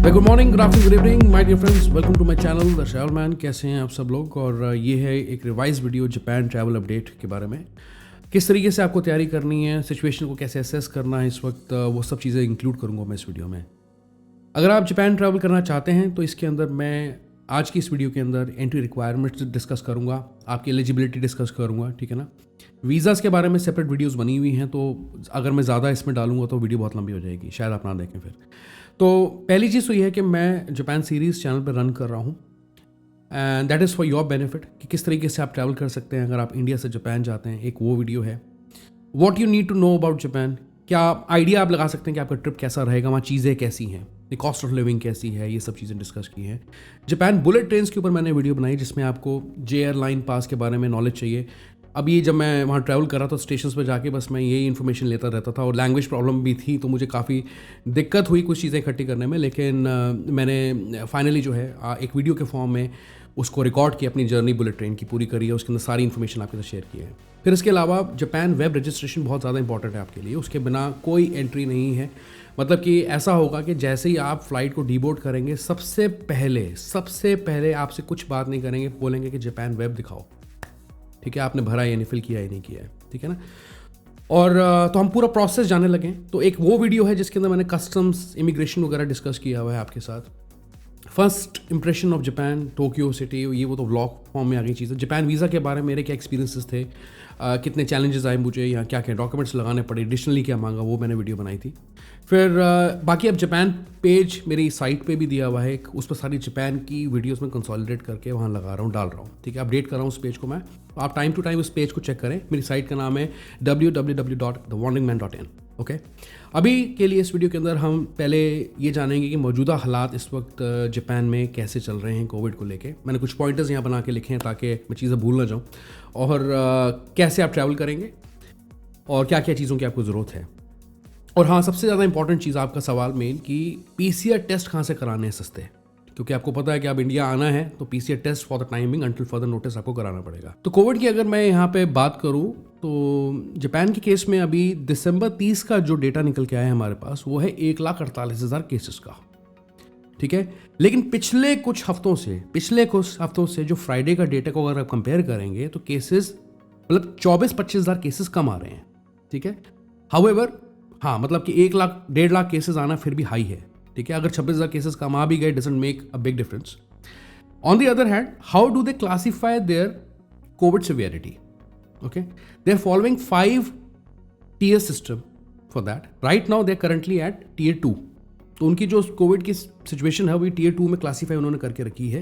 Good morning, good afternoon, good evening my dear friends, welcome to my channel the travel man. कैसे हैं आप सब लोग? और ये है एक revise video Japan travel update के बारे में। किस तरीके से आपको तैयारी करनी है, सिचुएशन को कैसे असेस करना है इस वक्त, वो सब चीज़ें इंक्लूड करूँगा मैं इस वीडियो में। अगर आप जापान ट्रैवल करना चाहते हैं तो इसके अंदर मैं आज की इस वीडियो के अंदर एंट्री रिक्वायरमेंट्स डिस्कस करूँगा, आपकी एलिजिबिलिटी डिस्कस करूँगा, ठीक है ना। वीज़ाज़ के बारे में सेपरेट वीडियोस बनी हुई हैं, तो अगर मैं ज़्यादा इसमें डालूंगा तो वीडियो बहुत लंबी हो जाएगी, शायद आप ना देखें फिर। तो पहली चीज़ तो ये है कि मैं जापान सीरीज़ चैनल पर रन कर रहा हूँ and that is for your benefit कि किस तरीके से आप ट्रैवल कर सकते हैं अगर आप इंडिया से जापान जाते हैं। एक वो वीडियो है what you need to know about Japan, क्या आइडिया आप लगा सकते हैं कि आपका ट्रिप कैसा रहेगा, वहाँ चीज़ें कैसी हैं, कॉस्ट ऑफ लिविंग कैसी है, ये सब चीज़ें डिस्कस की हैं। जापान बुलेट ट्रेन्स के ऊपर मैंने वीडियो बनाई जिसमें आपको जे एयरलाइन पास के बारे में नॉलेज चाहिए। अब ये जब मैं वहाँ ट्रैवल कर रहा था स्टेशन पर जाके बस मैं यही इन्फॉर्मेशन लेता रहता था और लैंग्वेज प्रॉब्लम भी थी, तो मुझे काफ़ी दिक्कत हुई कुछ चीज़ें इकट्ठी करने में। लेकिन मैंने फाइनली जो है एक वीडियो के फॉर्म में उसको रिकॉर्ड किया, अपनी जर्नी बुलेट ट्रेन की पूरी करी है, उसके अंदर सारी इन्फॉर्मेशन आपके साथ शेयर की है। फिर इसके अलावा जापान वेब रजिस्ट्रेशन बहुत ज़्यादा इंपॉर्टेंट है आपके लिए, उसके बिना कोई एंट्री नहीं है। मतलब कि ऐसा होगा कि जैसे ही आप फ्लाइट को डीबोर्ड करेंगे सबसे पहले आपसे कुछ बात नहीं करेंगे, बोलेंगे कि जापान वेब दिखाओ, ठीक है, आपने भरा या नहीं, फिल किया या नहीं किया है, ठीक है ना। और तो हम पूरा प्रोसेस जाने लगे। तो एक वो वीडियो है जिसके अंदर मैंने कस्टम्स, इमिग्रेशन वगैरह डिस्कस किया हुआ है आपके साथ। First impression of Japan, Tokyo city, ये वो तो व्लॉग फॉर्म में आ गई चीज़ें। जापान वीज़ा के बारे में मेरे क्या एक्सपीरियंसेस थे, कितने चैलेंजेस आए मुझे, यहाँ क्या क्या डॉक्यूमेंट्स लगाने पड़े, एडिशनली क्या मांगा, वो मैंने वीडियो बनाई थी। फिर बाकी अब जापान पेज मेरी साइट पे भी दिया हुआ है, उस पर सारी जापान की वीडियोस में कंसोलिडेट करके वहाँ लगा रहा हूँ, डाल रहा हूँ, ठीक है। अपडेट कर रहा हूँ उस पेज को मैं, तो आप टाइम टू टाइम उस पेज को चेक करें। मेरी साइट का नाम है www.thewandringman.in, ओके। अभी के लिए इस वीडियो के अंदर हम पहले ये जानेंगे कि मौजूदा हालात इस वक्त जापान में कैसे चल रहे हैं कोविड को लेके। मैंने कुछ पॉइंटर्स यहाँ बना के लिखे हैं ताकि मैं चीज़ें भूल ना जाऊँ, और कैसे आप ट्रैवल करेंगे और क्या क्या चीज़ों की आपको ज़रूरत है। और हाँ, सबसे ज़्यादा इंपॉर्टेंट चीज़ आपका सवाल मेन कि पीसीआर टेस्ट कहाँ से कराने हैं सस्ते, क्योंकि आपको पता है कि आप इंडिया आना है तो PCR test for the timing until further notice आपको कराना पड़ेगा। तो कोविड की अगर मैं यहाँ पे बात करूँ तो जापान के केस में अभी दिसंबर 30 का जो डेटा निकल के आया है हमारे पास, वो है 1,48,000 केसेस का, ठीक है। लेकिन पिछले कुछ हफ्तों से जो फ्राइडे का डेटा को अगर आप कंपेयर करेंगे तो केसेस मतलब 24-25 हज़ार केसेस कम आ रहे हैं, ठीक है। हाउएवर, हाँ, मतलब कि 1 लाख 1.5 लाख केसेस आना फिर भी हाई है, ठीक है। अगर 26,000 केसेस कम आ भी गए, doesn't make a big difference. On the other hand, how do they classify their COVID severity? Okay, they are following 5 tier system for that. Right now they are currently at tier 2। तो उनकी जो Covid की situation है वो tier 2 में classify उन्होंने करके रखी है,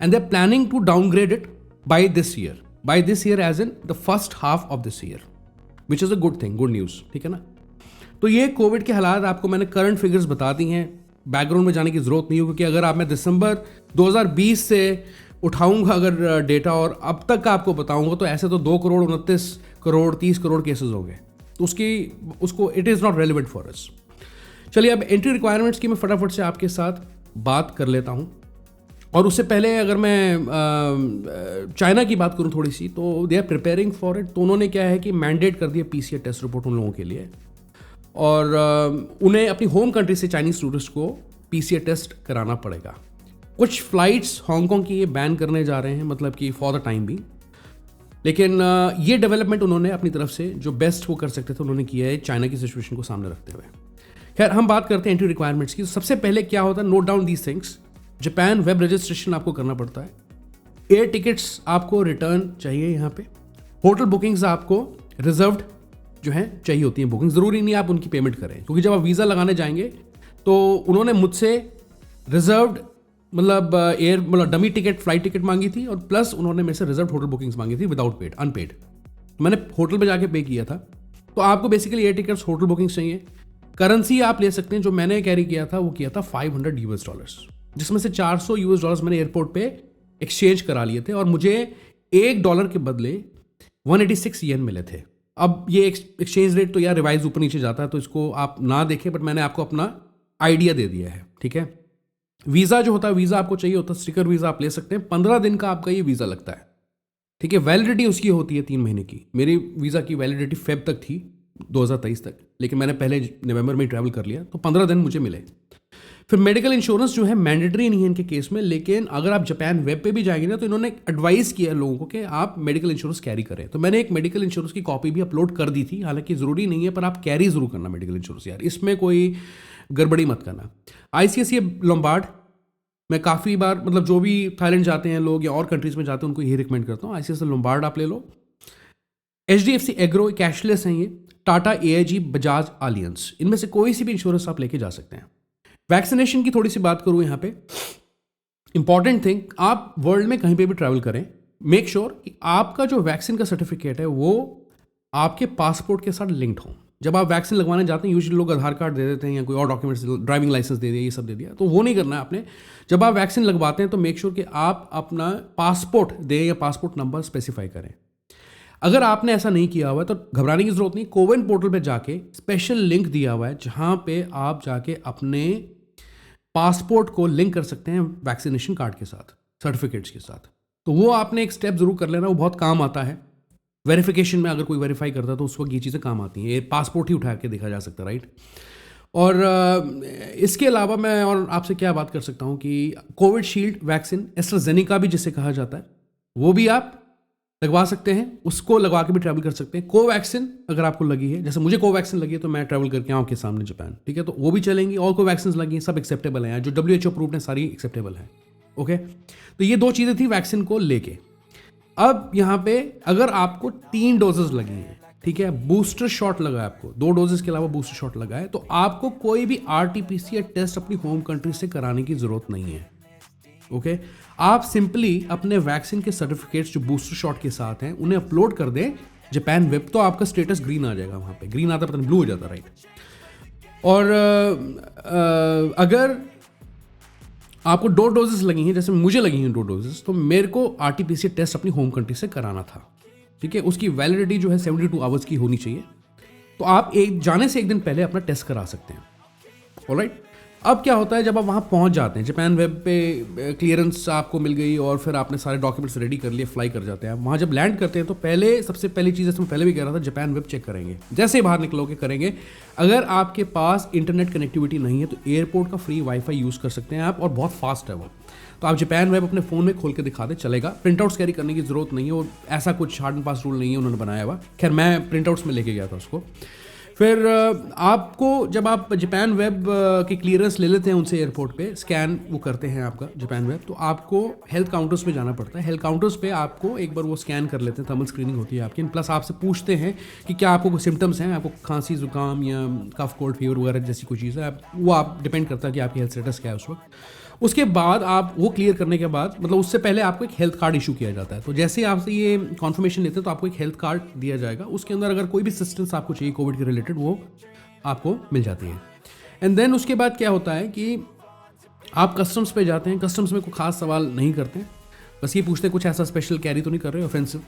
and they are planning to downgrade it by this year as in the first half of this year, which is a good thing, good news, ठीक है ना। तो ये कोविड के हालात आपको मैंने करंट फिगर्स बता दी हैं, बैकग्राउंड में जाने की ज़रूरत नहीं हो, क्योंकि अगर आप मैं दिसंबर 2020 से उठाऊंगा अगर डेटा और अब तक का आपको बताऊंगा तो ऐसे तो 2,29,30,00,000 केसेस हो गए, तो उसको it is not relevant for us. चलिए, अब एंट्री रिक्वायरमेंट्स की मैं फटाफट से आपके साथ बात कर लेता हूँ। और उससे पहले अगर मैं चाइना की बात करूँ थोड़ी सी, तो they are preparing for it. तो उन्होंने क्या है कि मैंडेट कर दिया पीसीआर टेस्ट रिपोर्ट उन लोगों के लिए, और उन्हें अपनी होम कंट्री से चाइनीज़ टूरिस्ट को पीसीआर टेस्ट कराना पड़ेगा। कुछ फ्लाइट्स हांगकांग की ये बैन करने जा रहे हैं, मतलब कि फॉर द टाइम भी। लेकिन ये डेवलपमेंट उन्होंने अपनी तरफ से जो बेस्ट वो कर सकते थे उन्होंने किया है, चाइना की सिचुएशन को सामने रखते हुए। खैर, हम बात करते हैं एंट्री रिक्वायरमेंट्स की। सबसे पहले क्या होता है, note down these things. Japan web registration आपको करना पड़ता है, एयर टिकट्स आपको रिटर्न चाहिए यहाँ पे, होटल बुकिंग्स आपको रिजर्व्ड जो है चाहिए होती हैं बुकिंग। ज़रूरी नहीं आप उनकी पेमेंट करें, क्योंकि जब आप वीज़ा लगाने जाएंगे तो उन्होंने मुझसे रिजर्व्ड मतलब डमी टिकट, फ्लाइट टिकट मांगी थी, और प्लस उन्होंने मेरे से रिजर्व्ड होटल बुकिंग्स मांगी थी विदाउट पेड, अनपेड। मैंने होटल पे जाके पे किया था। तो आपको basically air tickets, hotel bookings चाहिए। करेंसी आप ले सकते हैं, जो मैंने कैरी किया था वो किया था $500, जिसमें से $400 मैंने एयरपोर्ट पे एक्सचेंज करा लिए थे, और मुझे $1 के बदले 186 येन मिले थे। अब ये एक्सचेंज रेट तो यार रिवाइज ऊपर नीचे जाता है, तो इसको आप ना देखें, बट मैंने आपको अपना आइडिया दे दिया है, ठीक है। वीज़ा जो होता है, वीज़ा आपको चाहिए होता है, स्टिकर वीज़ा आप ले सकते हैं, 15 दिन का आपका ये वीज़ा लगता है, ठीक है। वैलिडिटी उसकी होती है 3 महीने की। मेरी वीज़ा की वैलिडिटी फेब तक थी, 2023 तक, लेकिन मैंने पहले नवंबर में ट्रैवल कर लिया, तो 15 दिन मुझे मिले। फिर मेडिकल इंश्योरेंस जो है मैंडेटरी नहीं है इनके केस में, लेकिन अगर आप जापान वेब पे भी जाएंगे ना तो इन्होंने एडवाइस किया लोगों को कि आप मेडिकल इंश्योरेंस कैरी करें। तो मैंने एक मेडिकल इंश्योरेंस की कॉपी भी अपलोड कर दी थी, हालांकि ज़रूरी नहीं है पर आप कैरी ज़रूर करना मेडिकल इंश्योरेंस यार, इसमें कोई गड़बड़ी मत करना। ICICI लोम्बार्ड मैं काफ़ी बार मतलब जो भी थाईलैंड जाते हैं लोग या और कंट्रीज़ में जाते हैं उनको यही रिकमेंड करता हूँ, ICICI लोम्बार्ड आप ले लो। HDFC एग्रो कैशलेस हैं ये, टाटा AIG बजाज आलियंस, इनमें से कोई सी भी इंश्योरेंस आप लेके जा सकते हैं। वैक्सीनेशन की थोड़ी सी बात करूं यहाँ पे, इंपॉर्टेंट थिंग, आप वर्ल्ड में कहीं पे भी ट्रैवल करें, मेक श्योर कि आपका जो वैक्सीन का सर्टिफिकेट है वो आपके पासपोर्ट के साथ लिंक्ड हो। जब आप वैक्सीन लगवाने जाते हैं यूजुअली लोग आधार कार्ड दे देते हैं या कोई और डॉक्यूमेंट्स, ड्राइविंग लाइसेंस दे दिया, ये सब दे दिया, तो वो नहीं करना है आपने। जब आप वैक्सीन लगवाते हैं तो मेक श्योर कि आप अपना पासपोर्ट दें या पासपोर्ट नंबर स्पेसिफाई करें। अगर आपने ऐसा नहीं किया हुआ है तो घबराने की जरूरत नहीं, कोविन पोर्टल पे जाके स्पेशल लिंक दिया हुआ है जहां पे आप जाके अपने पासपोर्ट को लिंक कर सकते हैं वैक्सीनेशन कार्ड के साथ, सर्टिफिकेट्स के साथ। तो वो आपने एक स्टेप जरूर कर लेना, वो बहुत काम आता है वेरिफिकेशन में। अगर कोई वेरीफाई करता है तो उस वक्त ये चीज़ें काम आती हैं, ये पासपोर्ट ही उठा के देखा जा सकता है, राइट। और इसके अलावा मैं और आपसे क्या बात कर सकता हूँ कि कोविड शील्ड वैक्सीन एस्ट्राजेनेका भी जिसे कहा जाता है, वो भी आप लगवा सकते हैं, उसको लगवा के भी ट्रैवल कर सकते हैं। कोवैक्सीन अगर आपको लगी है, जैसे मुझे कोवैक्सीन लगी है तो मैं ट्रैवल करके आऊँ आपके सामने जापान, ठीक है, तो वो भी चलेंगी। और कोवैक्सीन लगी हैं, सब एक्सेप्टेबल हैं, जो WHO अप्रूव्ड है सारी एक्सेप्टेबल हैं, ओके। तो ये 2 चीज़ें थी वैक्सीन को लेके। अब यहाँ पे अगर आपको 3 डोजेस लगी हैं, ठीक है, बूस्टर शॉट लगा है आपको, 2 डोजेस के अलावा बूस्टर शॉट लगा है, तो आपको कोई भी RT-PCR टेस्ट अपनी होम कंट्री से कराने की जरूरत नहीं है, ओके। आप सिंपली अपने वैक्सीन के सर्टिफिकेट्स जो बूस्टर शॉट के साथ हैं उन्हें अपलोड कर दें जापान वेब, तो आपका स्टेटस ग्रीन आ जाएगा, वहाँ पे ग्रीन आता पता नहीं ब्लू हो जाता, राइट। और अगर आपको 2 डोजेस लगी हैं, जैसे मुझे लगी हैं 2 डोजेस, तो मेरे को RT-PCR टेस्ट अपनी होम कंट्री से कराना था, ठीक है। उसकी वैलिडिटी जो है 72 आवर्स की होनी चाहिए, तो आप जाने से एक दिन पहले अपना टेस्ट करा सकते हैं, ऑलराइट। अब क्या होता है जब आप वहाँ पहुँच जाते हैं, जापान वेब पे क्लियरेंस आपको मिल गई और फिर आपने सारे डॉक्यूमेंट्स रेडी कर लिए, फ्लाई कर जाते हैं। वहाँ जब लैंड करते हैं तो सबसे पहली चीज़, जैसे मैं पहले भी कह रहा था, जापान वेब चेक करेंगे, जैसे ही बाहर निकलोगे करेंगे। अगर आपके पास इंटरनेट कनेक्टिविटी नहीं है तो एयरपोर्ट का फ्री वाईफाई यूज़ कर सकते हैं आप, और बहुत फास्ट है वो, तो आप जापान वेब अपने फ़ोन में खोल के दिखा दे, चलेगा। प्रिंटआउट्स कैरी करने की ज़रूरत नहीं है, और ऐसा कुछ हार्ड एंड फास्ट रूल नहीं है उन्होंने बनाया हुआ। खैर मैं प्रिंटआउट्स में लेके गया था उसको। फिर आपको जब आप जापान वेब की क्लियरेंस ले लेते हैं उनसे एयरपोर्ट पे, स्कैन वो करते हैं आपका जापान वेब, तो आपको हेल्थ काउंटर्स पे जाना पड़ता है। हेल्थ काउंटर्स पे आपको एक बार वो स्कैन कर लेते हैं, थर्मल स्क्रीनिंग होती है आपकी, प्लस आपसे पूछते हैं कि क्या आपको कोई सिम्टम्स हैं, आपको खांसी जुकाम या कफ कोल्ड फीवर वगैरह जैसी कोई चीज़ है, वो आप डिपेंड करता है कि आपकी हेल्थ स्टेटस क्या है उस वक्त। उसके बाद आप वो क्लियर करने के बाद, मतलब उससे पहले आपको एक हेल्थ कार्ड इशू किया जाता है। तो जैसे आपसे ये कॉन्फर्मेशन लेते हैं तो आपको एक हेल्थ कार्ड दिया जाएगा, उसके अंदर अगर कोई भी असिस्टेंस आपको चाहिए कोविड के रिलेटेड वो आपको मिल जाती है। एंड देन उसके बाद क्या होता है कि आप कस्टम्स पे जाते हैं, कस्टम्स में कोई खास सवाल नहीं करते, बस ये पूछते हैं कुछ ऐसा स्पेशल कैरी तो नहीं कर रहे ऑफेंसिव,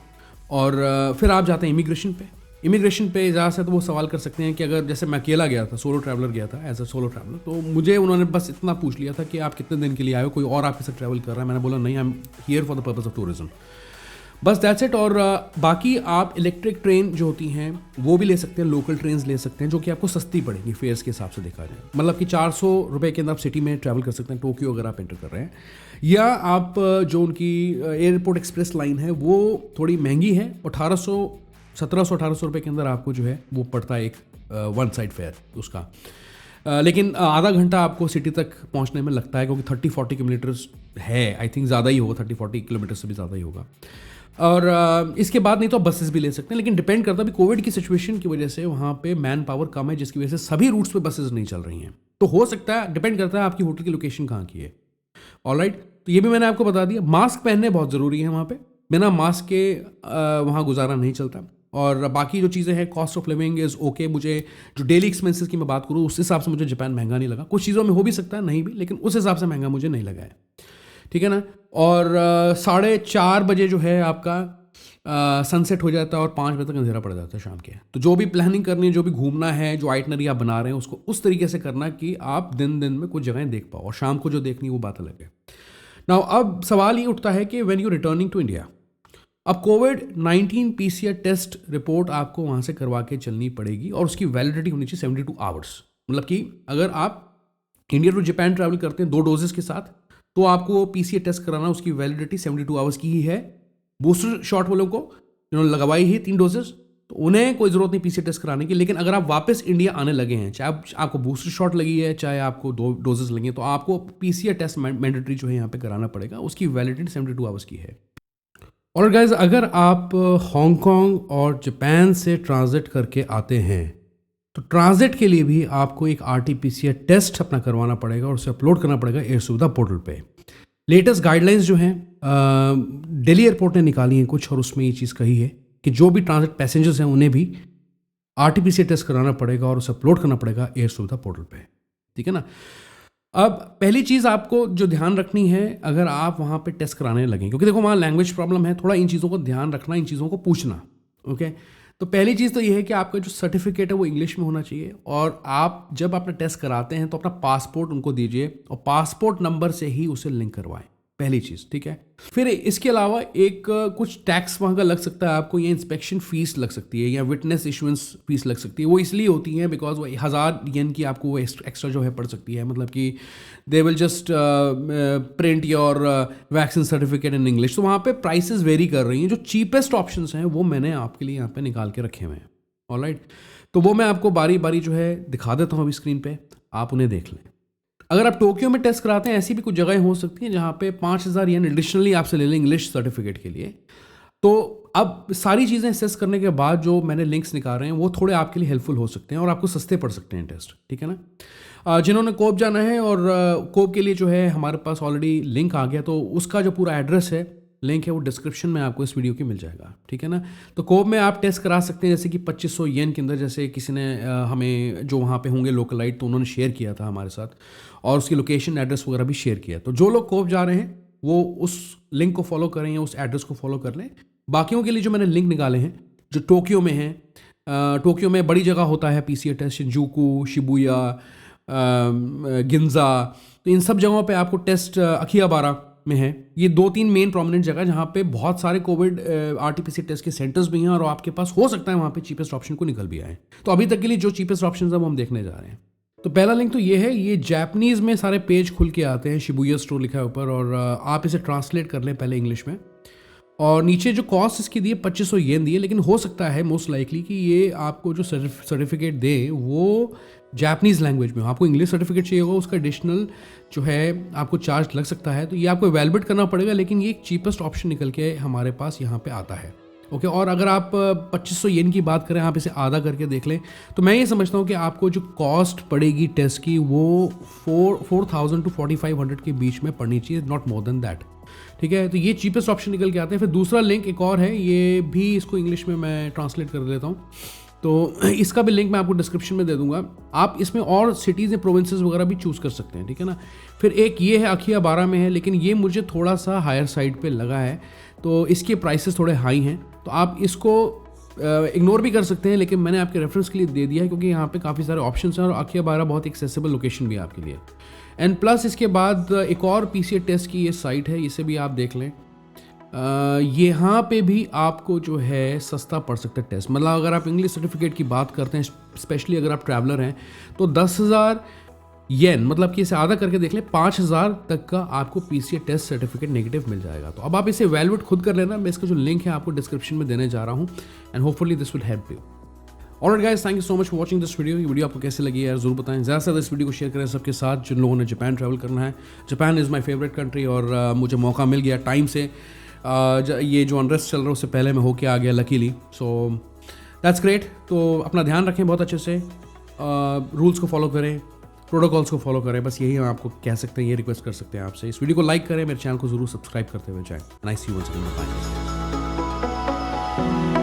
और फिर आप जाते हैं इमिग्रेशन पे। इमिग्रेशन पे ज़्यादा से तो वो सवाल कर सकते हैं कि अगर जैसे मैं अकेला गया था, सोलो ट्रैवलर गया था, एज अ सोलो ट्रैवलर, तो मुझे उन्होंने बस इतना पूछ लिया था कि आप कितने दिन के लिए आए हो, कोई और आपके साथ ट्रैवल कर रहा है। मैंने बोला नहीं, I am here for the purpose of tourism, बस दैट्स इट। और बाकी आप इलेक्ट्रिक ट्रेन जो होती हैं वो भी ले सकते हैं, लोकल ट्रेन ले सकते हैं जो कि आपको सस्ती पड़ेगी फेयर्स के हिसाब से देखा जाए, मतलब कि 400 रुपये के अंदर आप सिटी में ट्रैवल कर सकते हैं, टोक्यो अगर आप एंटर कर रहे हैं। या आप जो उनकी एयरपोर्ट एक्सप्रेस लाइन है वो थोड़ी महंगी है, 1700-1800 रुपये के अंदर आपको जो है वो पड़ता है एक वन साइड फेयर उसका, लेकिन आधा घंटा आपको सिटी तक पहुंचने में लगता है, क्योंकि 30-40 किलोमीटर्स है, आई थिंक ज़्यादा ही होगा, 30-40 किलोमीटर से भी ज़्यादा ही होगा। और इसके बाद नहीं तो बसेस भी ले सकते हैं, लेकिन डिपेंड करता है भी कोविड की सिचुएशन की वजह से वहाँ पे मैन पावर कम है, जिसकी वजह से सभी रूट्स पे बसेस नहीं चल रही हैं। तो हो सकता है, डिपेंड करता है आपकी होटल की लोकेशन कहाँ की है, ऑलराइट। तो ये भी मैंने आपको बता दिया। मास्क पहनने बहुत ज़रूरी है वहाँ पे, बिना मास्क के वहाँ गुजारा नहीं चलता। और बाकी जो चीज़ें हैं, cost of living is okay. मुझे जो डेली एक्सपेंसेस की मैं बात करूँ उस हिसाब से मुझे जापान महंगा नहीं लगा। कुछ चीज़ों में हो भी सकता है नहीं भी, लेकिन उस हिसाब से महंगा मुझे नहीं लगा है, ठीक है ना। और 4:30 बजे जो है आपका सनसेट हो जाता है और 5 बजे तक अंधेरा पड़ जाता है शाम के। तो जो भी प्लानिंग करनी है, जो भी घूमना है, जो आइटनरी आप बना रहे हैं, उसको उस तरीके से करना कि आप दिन दिन में कुछ जगहें देख पाओ, और शाम को जो देखनी है वो बात अलग है। नाउ अब सवाल ये उठता है कि when you returning to India, अब कोविड-19 PCR टेस्ट रिपोर्ट आपको वहाँ से करवा के चलनी पड़ेगी, और उसकी वैलिडिटी होनी चाहिए 72 आवर्स। मतलब कि अगर आप इंडिया टू जापान ट्रैवल करते हैं 2 डोजेस के साथ, तो आपको पीसीआर टेस्ट कराना, उसकी वैलिडिटी 72 आवर्स की ही है। बूस्टर शॉट वालों को जिन्होंने लगवाई ही 3 डोजेस, तो उन्हें कोई ज़रूरत नहीं पीसीआर टेस्ट कराने की। लेकिन अगर आप वापस इंडिया आने लगे हैं, चाहे आपको बूस्टर शॉट लगी है, चाहे आपको 2 डोजेस लगी हैं, तो आपको पीसीआर टेस्ट मैंडेटरी जो है यहाँ पे कराना पड़ेगा। उसकी वैलिडिटी 72 आवर्स की है। और गाइज, अगर आप हांगकांग और जापान से ट्रांजिट करके आते हैं, तो ट्रांजिट के लिए भी आपको एक आरटी-पीसीआर टेस्ट अपना करवाना पड़ेगा और उसे अपलोड करना पड़ेगा एयर सुविधा पोर्टल पे। लेटेस्ट गाइडलाइंस जो हैं दिल्ली एयरपोर्ट ने निकाली हैं कुछ, और उसमें ये चीज़ कही है कि जो भी ट्रांजिट पैसेंजर्स हैं उन्हें भी आरटी-पीसीआर टेस्ट कराना पड़ेगा और उसे अपलोड करना पड़ेगा एयर सुविधा पोर्टल पे। ठीक है ना। अब पहली चीज़ आपको जो ध्यान रखनी है, अगर आप वहाँ पे टेस्ट कराने लगें, क्योंकि देखो वहाँ लैंग्वेज प्रॉब्लम है, थोड़ा इन चीज़ों को ध्यान रखना, इन चीज़ों को पूछना। ओके, तो पहली चीज़ तो ये है कि आपका जो सर्टिफिकेट है वो इंग्लिश में होना चाहिए, और आप जब अपना टेस्ट कराते हैं तो अपना पासपोर्ट उनको दीजिए और पासपोर्ट नंबर से ही उसे लिंक करवाएं, पहली चीज़। ठीक है। फिर इसके अलावा एक कुछ टैक्स वहाँ का लग सकता है आपको, या इंस्पेक्शन फ़ीस लग सकती है, या विटनेस इशुएंस फीस लग सकती है। वो इसलिए होती है बिकॉज वो 1000 येन की आपको वो एक्स्ट्रा जो है पड़ सकती है। मतलब कि they will just print your vaccine certificate in English. तो वहाँ पे प्राइसेस वेरी कर रही हैं। जो चीपेस्ट ऑप्शंस हैं वो मैंने आपके लिए यहाँ पे निकाल के रखे हुए हैं। ऑलराइट, तो वो मैं आपको बारी बारी जो है दिखा देता हूँ अभी स्क्रीन पे, आप उन्हें देख लें। अगर आप टोक्यो में टेस्ट कराते हैं, ऐसी भी कुछ जगह हो सकती हैं जहाँ पे 5000 येन एडिशनली आपसे ले लें इंग्लिश सर्टिफिकेट के लिए। तो अब सारी चीज़ें असेस करने के बाद जो मैंने लिंक्स निकाल रहे हैं वो थोड़े आपके लिए हेल्पफुल हो सकते हैं और आपको सस्ते पड़ सकते हैं टेस्ट। ठीक है ना। जिन्होंने कोप जाना है, और कोप के लिए जो है हमारे पास ऑलरेडी लिंक आ गया, तो उसका जो पूरा एड्रेस है, लिंक है, वो डिस्क्रिप्शन में आपको इस वीडियो के मिल जाएगा। ठीक है ना। तो कोप में आप टेस्ट करा सकते हैं, जैसे कि 2500 येन के अंदर, जैसे किसी ने हमें जो वहाँ पे होंगे लोकलाइट, तो उन्होंने शेयर किया था हमारे साथ, और उसकी लोकेशन एड्रेस वगैरह भी शेयर किया। तो जो लोग कोप जा रहे हैं वो उस लिंक को फॉलो करें या उस एड्रेस को फॉलो कर लें। बाकियों के लिए जो मैंने लिंक निकाले हैं, जो टोक्यो में हैं, टोक्यो में बड़ी जगह होता है पीसीआर टेस्ट, शिंजूकू, शिबुया, गिंजा, तो इन सब जगहों पे आपको टेस्ट अखियाबारा में है। ये 2-3 मेन प्रोमिनेंट जगह जहाँ पे बहुत सारे कोविड आरटी-पीसीआर टेस्ट के सेंटर्स भी हैं, और आपके पास हो सकता है वहाँ पे चीपेस्ट ऑप्शन को निकल भी आए। तो अभी तक के लिए जो चीपेस्ट ऑप्शन है वो हम देखने जा रहे हैं। तो पहला लिंक तो ये है, ये जापानीज़ में सारे पेज खुल के आते हैं, शिबुया स्टोर लिखा है ऊपर, और आप इसे ट्रांसलेट कर लें पहले इंग्लिश में। और नीचे जो कॉस्ट इसकी दी है 2500 येन दी है, लेकिन हो सकता है मोस्ट लाइकली कि ये आपको जो सर्टिफिकेट दे वो जापानीज़ लैंग्वेज में हो। आपको इंग्लिश सर्टिफिकेट चाहिए होगा, उसका एडिशनल जो है आपको चार्ज लग सकता है, तो ये आपको वैलिडेट करना पड़ेगा। लेकिन ये एक चीपेस्ट ऑप्शन निकल के हमारे पास यहाँ पे आता है। ओके, और अगर आप 2500 येन की बात करें, आप इसे आधा करके देख लें, तो मैं ये समझता हूँ कि आपको जो कॉस्ट पड़ेगी टेस्ट की वो 4000 to 4500 के बीच में पड़नी चाहिए, नॉट मोर देन दैट। ठीक है, तो ये चीपेस्ट ऑप्शन निकल के आते हैं। फिर दूसरा लिंक एक और है, ये भी इसको इंग्लिश में मैं ट्रांसलेट कर देता हूँ, तो इसका भी लिंक मैं आपको डिस्क्रिप्शन में दे दूंगा। आप इसमें और सिटीज़ या प्रोविंसेस वगैरह भी चूज़ कर सकते हैं। ठीक है ना। फिर एक ये है, अखियाबारा में है, लेकिन ये मुझे थोड़ा सा हायर साइड पे लगा है, तो इसके प्राइसेस थोड़े हाई हैं, तो आप इसको इग्नोर भी कर सकते हैं, लेकिन मैंने आपके रेफरेंस के लिए दे दिया है क्योंकि यहाँ पे काफ़ी सारे ऑप्शंस हैं और अखियाबारा बहुत एक्सेसिबल लोकेशन भी है आपके लिए। एंड प्लस इसके बाद एक और पीसीआर टेस्ट की ये साइट है, इसे भी आप देख लें। यहाँ पे भी आपको जो है सस्ता पड़ सकता है टेस्ट। मतलब अगर आप इंग्लिश सर्टिफिकेट की बात करते हैं, स्पेशली अगर आप ट्रैवलर हैं, तो 10,000 येन, मतलब कि इसे आधा करके देख लें, 5000 तक का आपको पीसीआर टेस्ट सर्टिफिकेट नेगेटिव मिल जाएगा। तो अब आप इसे वैलिडेट खुद कर लेना। मैं इसका जो लिंक है आपको डिस्क्रिप्शन में देने जा रहा हूँ, and hopefully this will help you. Alright guys, thank you so much for watching this video. ये वीडियो आपको कैसे लगी यार ज़रूर बताएं। ज़्यादा से ज़्यादा इस वीडियो को शेयर करें सबके साथ जिन लोगों ने जापान ट्रैवल करना है। Japan is my favourite country, और मुझे मौका मिल गया टाइम से, ये जो अनरेस्ट चल रहा है उससे पहले मैं होके आ गया लकीली, सो दैट्स ग्रेट। तो अपना ध्यान रखें बहुत अच्छे से, रूल्स को फॉलो करें, प्रोटोकॉल्स को फॉलो करें, बस यही हम आपको कह सकते हैं, ये रिक्वेस्ट कर सकते हैं आपसे। इस वीडियो को लाइक करें, मेरे चैनल को जरूर सब्सक्राइब करते हुए जाएं। Nice you once again, bye.